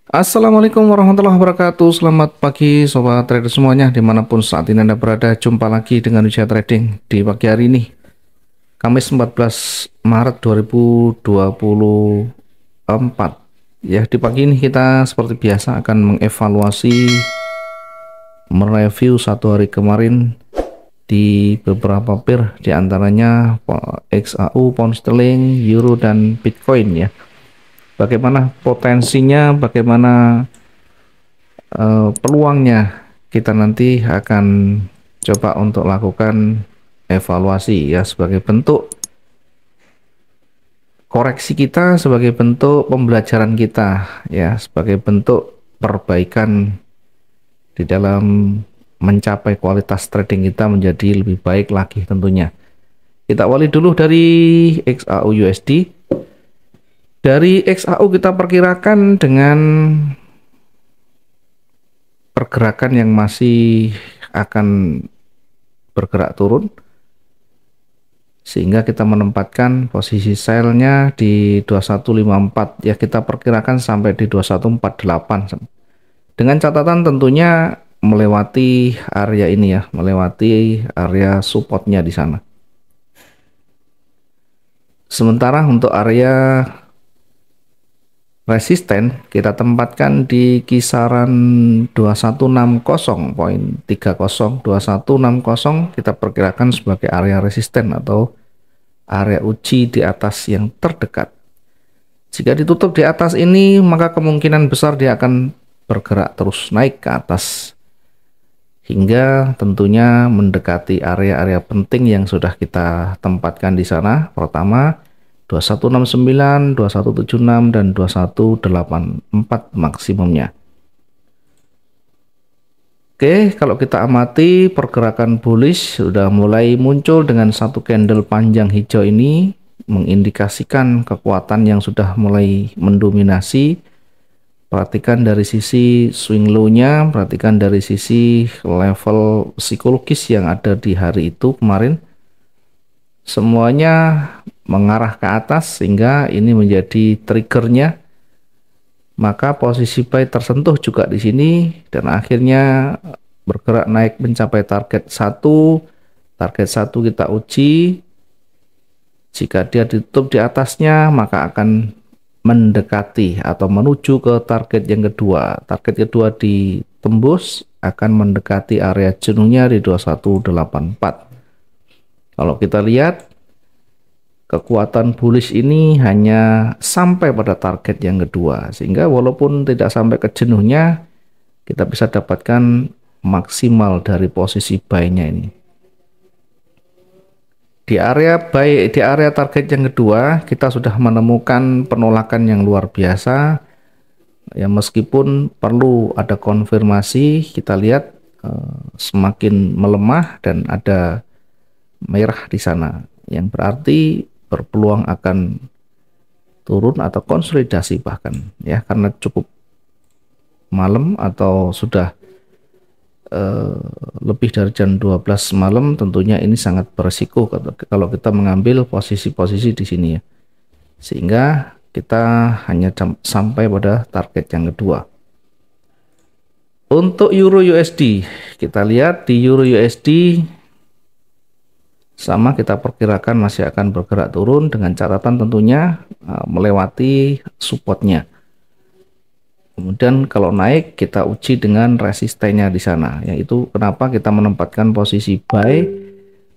Assalamualaikum warahmatullahi wabarakatuh. Selamat pagi sobat trader semuanya dimanapun saat ini Anda berada. Jumpa lagi dengan Wisya Trading di pagi hari ini, Kamis 14 Maret 2024. Ya, di pagi ini kita seperti biasa akan mengevaluasi, mereview satu hari kemarin di beberapa pair, diantaranya XAU, Pound Sterling, Euro, dan Bitcoin ya. Bagaimana potensinya, bagaimana peluangnya, kita nanti akan coba untuk lakukan evaluasi ya, sebagai bentuk koreksi kita, sebagai bentuk pembelajaran kita ya, sebagai bentuk perbaikan di dalam mencapai kualitas trading kita menjadi lebih baik lagi tentunya. Kita awali dulu dari XAU USD. Dari XAU kita perkirakan dengan pergerakan yang masih akan bergerak turun, sehingga kita menempatkan posisi sell-nya di 2154 ya, kita perkirakan sampai di 2148 dengan catatan tentunya melewati area ini ya, melewati area supportnya di sana. Sementara untuk area resisten kita tempatkan di kisaran 2160.30. 2160 kita perkirakan sebagai area resisten atau area uji di atas yang terdekat. Jika ditutup di atas ini, maka kemungkinan besar dia akan bergerak terus naik ke atas hingga tentunya mendekati area-area penting yang sudah kita tempatkan di sana. Pertama 2169, 2176, dan 2184 maksimumnya. Oke, kalau kita amati pergerakan bullish sudah mulai muncul dengan satu candle panjang hijau ini, mengindikasikan kekuatan yang sudah mulai mendominasi. Perhatikan dari sisi swing low-nya, perhatikan dari sisi level psikologis yang ada di hari itu kemarin. Semuanya mengarah ke atas sehingga ini menjadi triggernya. Maka posisi buy tersentuh juga di sini dan akhirnya bergerak naik mencapai target 1. Target 1 kita uji. Jika dia ditutup di atasnya, maka akan mendekati atau menuju ke target yang kedua. Target kedua ditembus, akan mendekati area jenuhnya di 2184. Kalau kita lihat kekuatan bullish ini hanya sampai pada target yang kedua, sehingga walaupun tidak sampai ke jenuhnya, kita bisa dapatkan maksimal dari posisi buy-nya ini. Di area buy, di area target yang kedua, kita sudah menemukan penolakan yang luar biasa. Ya, meskipun perlu ada konfirmasi, kita lihat semakin melemah dan ada merah di sana, yang berarti berpeluang akan turun atau konsolidasi bahkan ya, karena cukup malam atau sudah lebih dari jam 12 malam. Tentunya ini sangat beresiko kalau kita mengambil posisi-posisi di sini ya, sehingga kita hanya sampai pada target yang kedua. Untuk Euro USD, kita lihat di Euro USD sama, kita perkirakan masih akan bergerak turun dengan catatan tentunya melewati supportnya. Kemudian kalau naik kita uji dengan resistennya di sana, yaitu kenapa kita menempatkan posisi buy.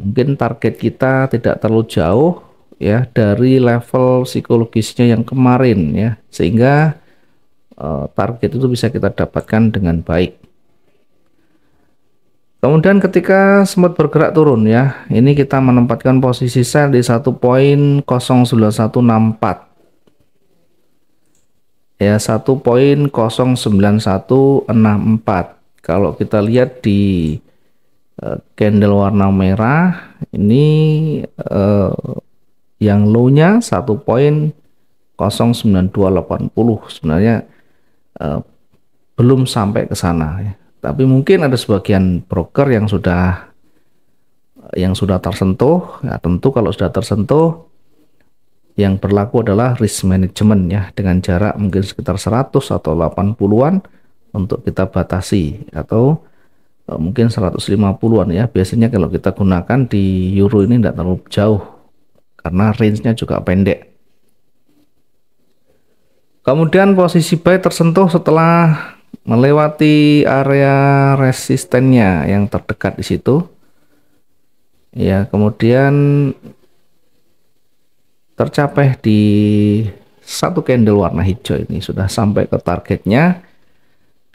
Mungkin target kita tidak terlalu jauh ya dari level psikologisnya yang kemarin ya, sehingga target itu bisa kita dapatkan dengan baik. Kemudian ketika sempat bergerak turun ya, ini kita menempatkan posisi sell di 1.09164 ya, 1.09164. Kalau kita lihat di candle warna merah ini, yang low-nya 1.09280 sebenarnya belum sampai ke sana ya. Tapi mungkin ada sebagian broker yang sudah tersentuh ya. Tentu kalau sudah tersentuh yang berlaku adalah risk management ya, dengan jarak mungkin sekitar 100 atau 80-an untuk kita batasi, atau mungkin 150-an ya. Biasanya kalau kita gunakan di euro ini tidak terlalu jauh karena range-nya juga pendek. Kemudian posisi buy tersentuh setelah melewati area resistennya yang terdekat di situ. Ya, kemudian tercapai di satu candle warna hijau ini sudah sampai ke targetnya,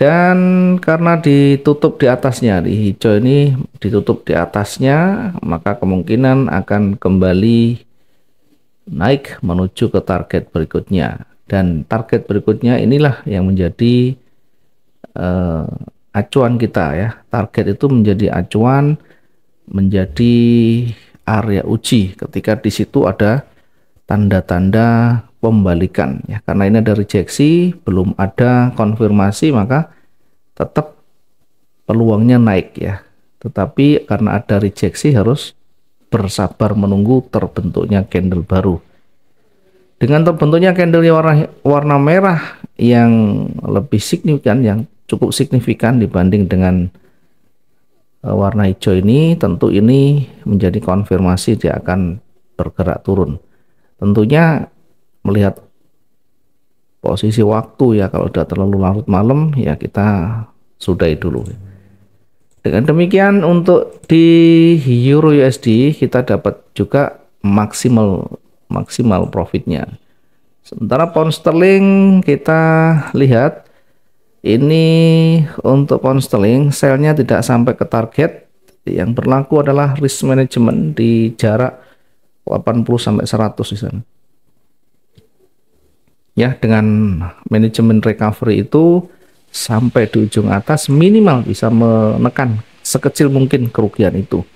dan karena ditutup di atasnya, di hijau ini ditutup di atasnya, maka kemungkinan akan kembali naik menuju ke target berikutnya, dan target berikutnya inilah yang menjadi acuan kita ya. Target itu menjadi acuan, menjadi area uji ketika di situ ada tanda-tanda pembalikan ya, karena ini ada rejeksi, belum ada konfirmasi, maka tetap peluangnya naik ya. Tetapi karena ada rejeksi harus bersabar menunggu terbentuknya candle baru. Dengan terbentuknya candle warna merah yang lebih signifikan, yang cukup signifikan dibanding dengan warna hijau ini, tentu ini menjadi konfirmasi dia akan bergerak turun. Tentunya melihat posisi waktu ya, kalau udah terlalu larut malam ya kita sudahi dulu. Dengan demikian untuk di Euro USD kita dapat juga maksimal profitnya. Sementara pound sterling kita lihat ini, untuk pound sterling selnya tidak sampai ke target. Yang berlaku adalah risk management di jarak 80 sampai 100 di sana. Ya, dengan manajemen recovery itu sampai di ujung atas minimal bisa menekan sekecil mungkin kerugian itu.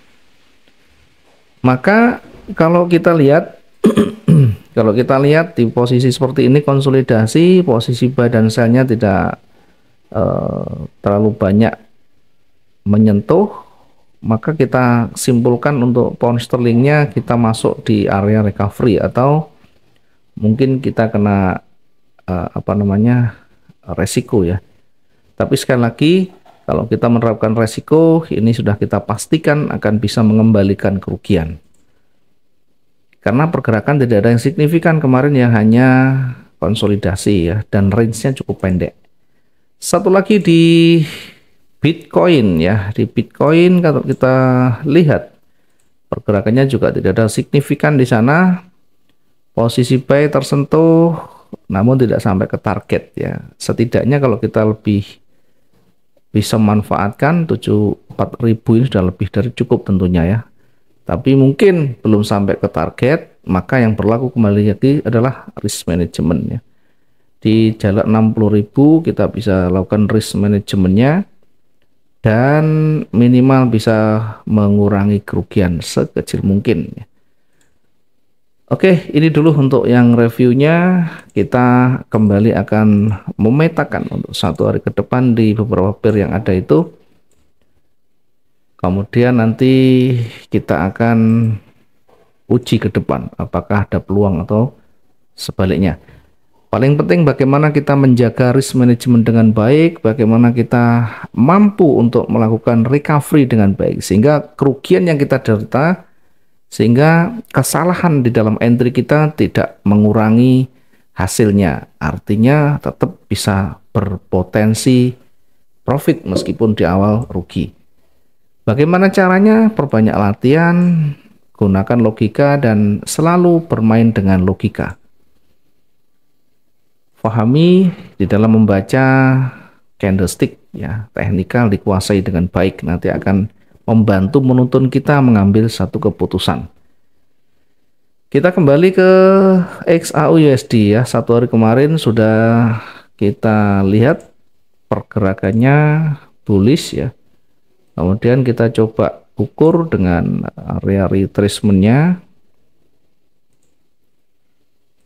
Maka kalau kita lihat kalau kita lihat di posisi seperti ini, konsolidasi, posisi buy dan sell-nya tidak terlalu banyak menyentuh, maka kita simpulkan untuk pound sterlingnya kita masuk di area recovery, atau mungkin kita kena resiko ya. Tapi sekali lagi, kalau kita menerapkan resiko ini sudah kita pastikan akan bisa mengembalikan kerugian, karena pergerakan tidak ada yang signifikan kemarin ya, hanya konsolidasi ya, dan range-nya cukup pendek. Satu lagi di Bitcoin ya, di Bitcoin kalau kita lihat pergerakannya juga tidak ada signifikan di sana. Posisi buy tersentuh namun tidak sampai ke target ya. Setidaknya kalau kita lebih bisa memanfaatkan 74.000 ini sudah lebih dari cukup tentunya ya. Tapi mungkin belum sampai ke target, maka yang berlaku kembali lagi adalah risk management ya. Di jalan 60.000 kita bisa lakukan risk manajemennya, dan minimal bisa mengurangi kerugian sekecil mungkin. Oke, ini dulu untuk yang reviewnya. Kita kembali akan memetakan untuk satu hari ke depan di beberapa pair yang ada itu. Kemudian nanti kita akan uji ke depan apakah ada peluang atau sebaliknya. Paling penting bagaimana kita menjaga risk management dengan baik, bagaimana kita mampu untuk melakukan recovery dengan baik, sehingga kerugian yang kita derita, sehingga kesalahan di dalam entry kita tidak mengurangi hasilnya. Artinya tetap bisa berpotensi profit meskipun di awal rugi. Bagaimana caranya? Perbanyak latihan, gunakan logika, dan selalu bermain dengan logika. Pahami di dalam membaca candlestick ya, teknikal dikuasai dengan baik, nanti akan membantu menuntun kita mengambil satu keputusan. Kita kembali ke XAU USD ya. Satu hari kemarin sudah kita lihat pergerakannya bullish ya. Kemudian kita coba ukur dengan area retracement-nya.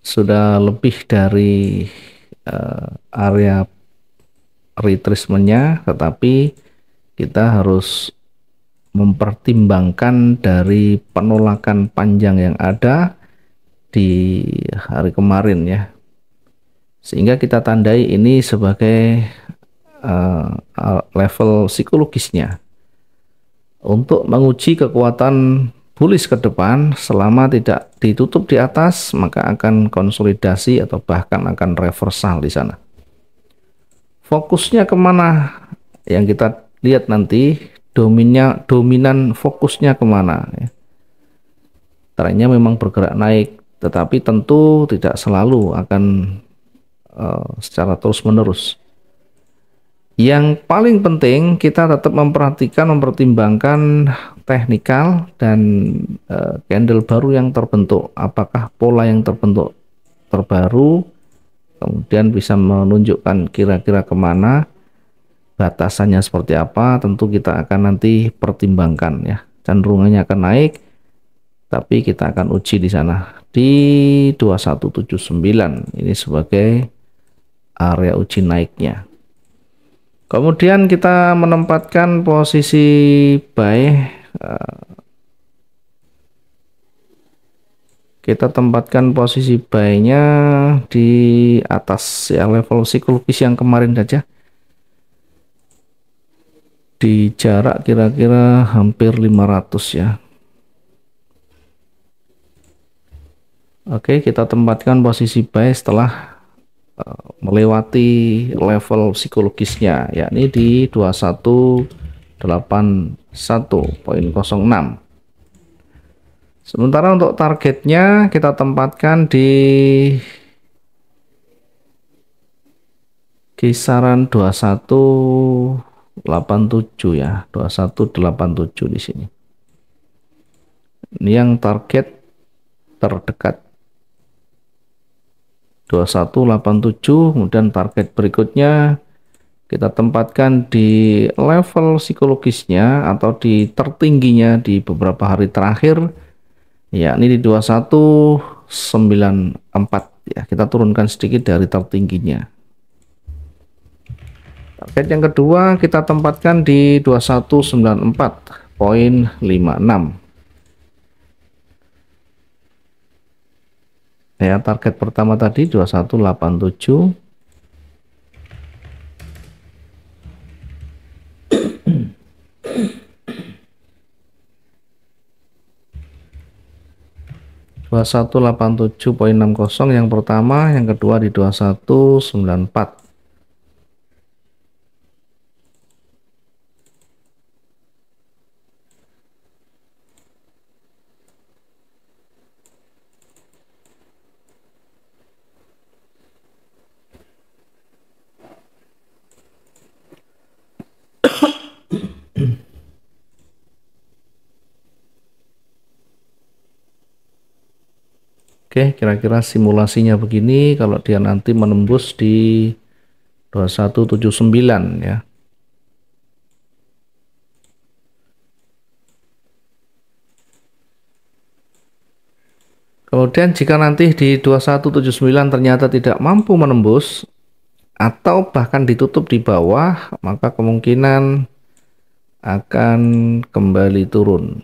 Sudah lebih dari area retracement-nya, tetapi kita harus mempertimbangkan dari penolakan panjang yang ada di hari kemarin ya. Sehingga kita tandai ini sebagai level psikologisnya untuk menguji kekuatan bullish ke depan. Selama tidak ditutup di atas, maka akan konsolidasi atau bahkan akan reversal di sana. Fokusnya kemana yang kita lihat nanti, dominan fokusnya kemana ya. Trennya memang bergerak naik, tetapi tentu tidak selalu akan secara terus-menerus. Yang paling penting kita tetap mempertimbangkan teknikal dan candle baru yang terbentuk. Apakah pola yang terbentuk terbaru, kemudian bisa menunjukkan kira-kira kemana, batasannya seperti apa, tentu kita akan nanti pertimbangkan ya. Cenderungannya akan naik, tapi kita akan uji di sana di 2179 ini sebagai area uji naiknya. Kemudian kita menempatkan posisi buy, kita tempatkan posisi buy-nya di atas ya, level psikologis yang kemarin saja, di jarak kira-kira hampir 500 ya. Oke, kita tempatkan posisi buy setelah melewati level psikologisnya, yakni di 2181.06. Sementara untuk targetnya kita tempatkan di kisaran 2187 ya, 2187 di sini. Ini yang target terdekat 2187, kemudian target berikutnya kita tempatkan di level psikologisnya atau di tertingginya di beberapa hari terakhir, yakni di 2194 ya. Kita turunkan sedikit dari tertingginya. Target yang kedua kita tempatkan di 2194.56 ya. Target pertama tadi 2187, yang pertama, yang kedua di 2194. Oke, kira-kira simulasinya begini. Kalau dia nanti menembus di 2179 ya. Kemudian jika nanti di 2179 ternyata tidak mampu menembus atau bahkan ditutup di bawah, maka kemungkinan akan kembali turun.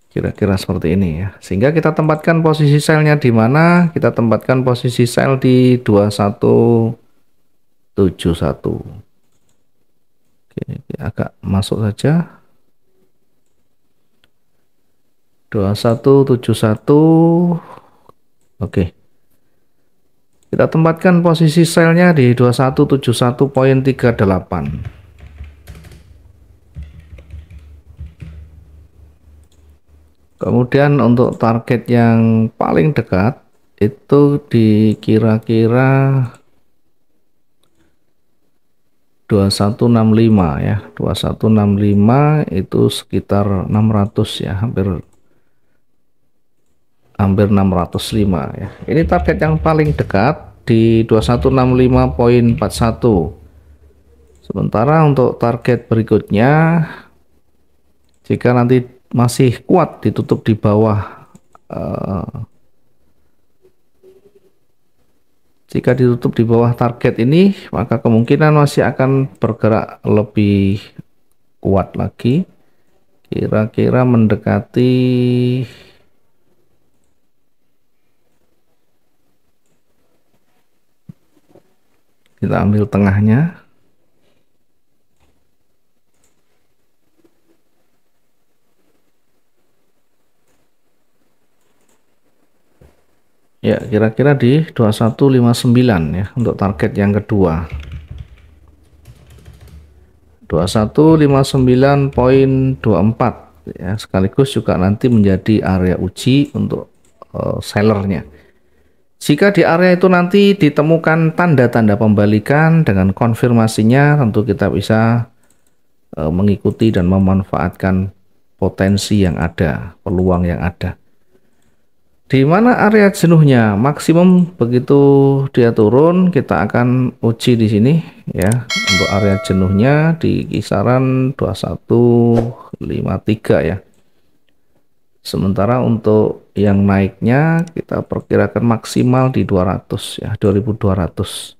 Kira-kira seperti ini ya. Sehingga kita tempatkan posisi sell-nya di mana? Kita tempatkan posisi sell di 2171. Oke, agak masuk saja. 2171. Oke. Kita tempatkan posisi sell-nya di 2171.38. Kemudian untuk target yang paling dekat itu di kira-kira 2165 ya. 2165 itu sekitar 600 ya, hampir 605 ya. Ini target yang paling dekat di 2165.41. Sementara untuk target berikutnya, jika nanti masih kuat ditutup di bawah, jika ditutup di bawah target ini, maka kemungkinan masih akan bergerak lebih kuat lagi. kira-kira mendekati, kita ambil tengahnya. Ya, kira-kira di 2159 ya untuk target yang kedua. 2159.24 ya, sekaligus juga nanti menjadi area uji untuk sellernya. Jika di area itu nanti ditemukan tanda-tanda pembalikan dengan konfirmasinya, tentu kita bisa mengikuti dan memanfaatkan potensi yang ada, peluang yang ada. Di mana area jenuhnya maksimum, begitu dia turun kita akan uji di sini ya. Untuk area jenuhnya di kisaran 2153 ya. Sementara untuk yang naiknya kita perkirakan maksimal di 200 ya, 2200.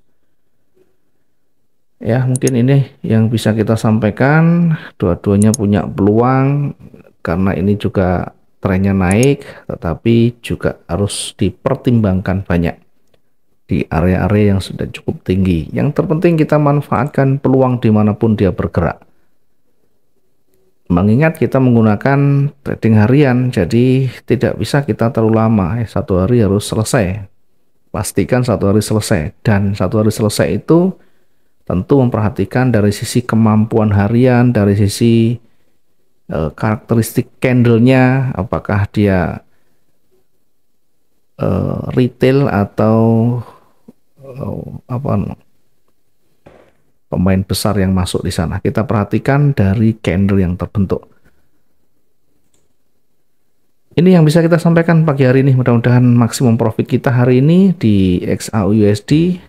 Ya, mungkin ini yang bisa kita sampaikan. Dua-duanya punya peluang karena ini juga trennya naik, tetapi juga harus dipertimbangkan banyak di area-area yang sudah cukup tinggi. Yang terpenting kita manfaatkan peluang dimanapun dia bergerak. Mengingat kita menggunakan trading harian, jadi tidak bisa kita terlalu lama. Satu hari harus selesai. Pastikan satu hari selesai. Dan satu hari selesai itu tentu memperhatikan dari sisi kemampuan harian, dari sisi karakteristik candlenya, apakah dia retail atau pemain besar yang masuk di sana. Kita perhatikan dari candle yang terbentuk. Ini yang bisa kita sampaikan pagi hari ini. Mudah-mudahan maksimum profit kita hari ini di XAUUSD.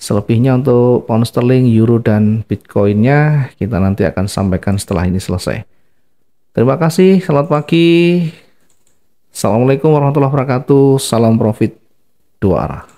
Selebihnya untuk pound sterling, euro, dan bitcoinnya kita nanti akan sampaikan setelah ini selesai. Terima kasih, selamat pagi. Assalamualaikum warahmatullahi wabarakatuh. Salam profit dua arah.